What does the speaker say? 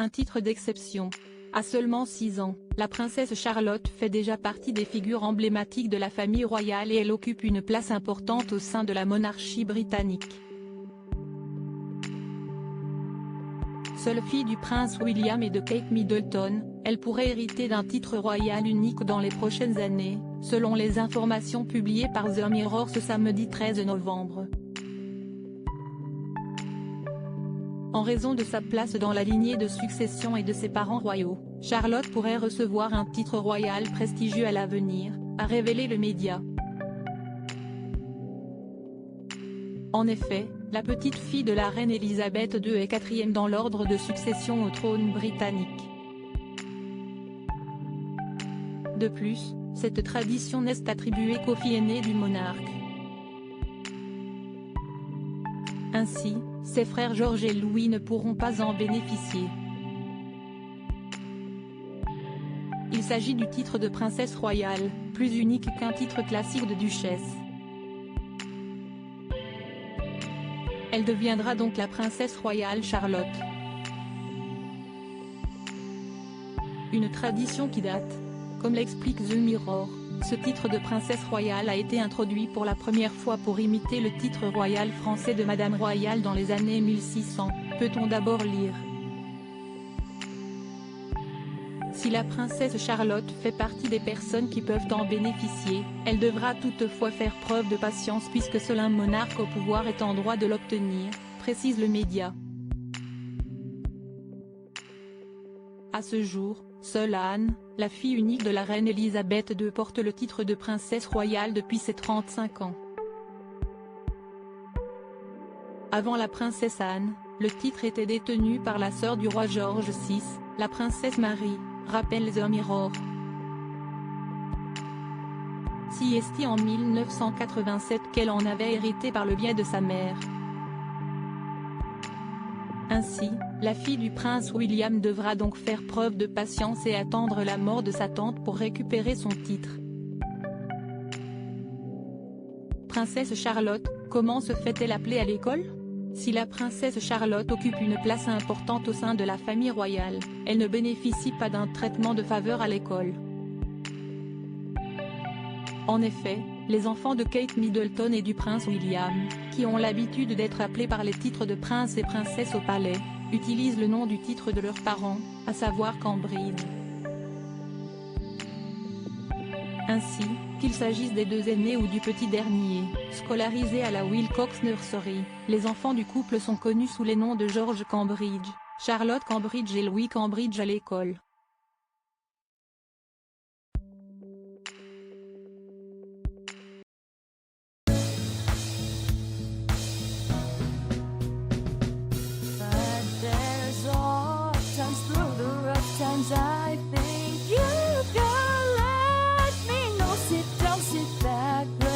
un titre d'exception. À seulement 6 ans, la princesse Charlotte fait déjà partie des figures emblématiques de la famille royale et elle occupe une place importante au sein de la monarchie britannique. Seule fille du prince William et de Kate Middleton, elle pourrait hériter d'un titre royal unique dans les prochaines années, selon les informations publiées par The Mirror ce samedi 13 novembre. En raison de sa place dans la lignée de succession et de ses parents royaux, Charlotte pourrait recevoir un titre royal prestigieux à l'avenir, a révélé le média. En effet, la petite fille de la reine Elisabeth II est 4e dans l'ordre de succession au trône britannique. De plus, cette tradition n'est attribuée qu'aux filles aînées du monarque. Ainsi, ses frères George et Louis ne pourront pas en bénéficier. Il s'agit du titre de princesse royale, plus unique qu'un titre classique de duchesse. Elle deviendra donc la princesse royale Charlotte. Une tradition qui date. Comme l'explique The Mirror, ce titre de princesse royale a été introduit pour la première fois pour imiter le titre royal français de Madame Royale dans les années 1600, peut-on d'abord lire. Si la princesse Charlotte fait partie des personnes qui peuvent en bénéficier, elle devra toutefois faire preuve de patience puisque seul un monarque au pouvoir est en droit de l'obtenir, précise le média. À ce jour, seule Anne, la fille unique de la reine Elisabeth II porte le titre de princesse royale depuis ses 35 ans. Avant la princesse Anne, le titre était détenu par la sœur du roi George VI, la princesse Marie, rappelle The Mirror. Si est en 1987 qu'elle en avait hérité par le biais de sa mère. Ainsi, la fille du prince William devra donc faire preuve de patience et attendre la mort de sa tante pour récupérer son titre. Princesse Charlotte, comment se fait-elle appeler à l'école ? Si la princesse Charlotte occupe une place importante au sein de la famille royale, elle ne bénéficie pas d'un traitement de faveur à l'école. En effet, les enfants de Kate Middleton et du prince William, qui ont l'habitude d'être appelés par les titres de prince et princesse au palais, utilisent le nom du titre de leurs parents, à savoir Cambridge. Ainsi, qu'il s'agisse des deux aînés ou du petit dernier, scolarisés à la Wilcox Nursery, les enfants du couple sont connus sous les noms de George Cambridge, Charlotte Cambridge et Louis Cambridge à l'école. I think you can let me know. Sit down, sit back.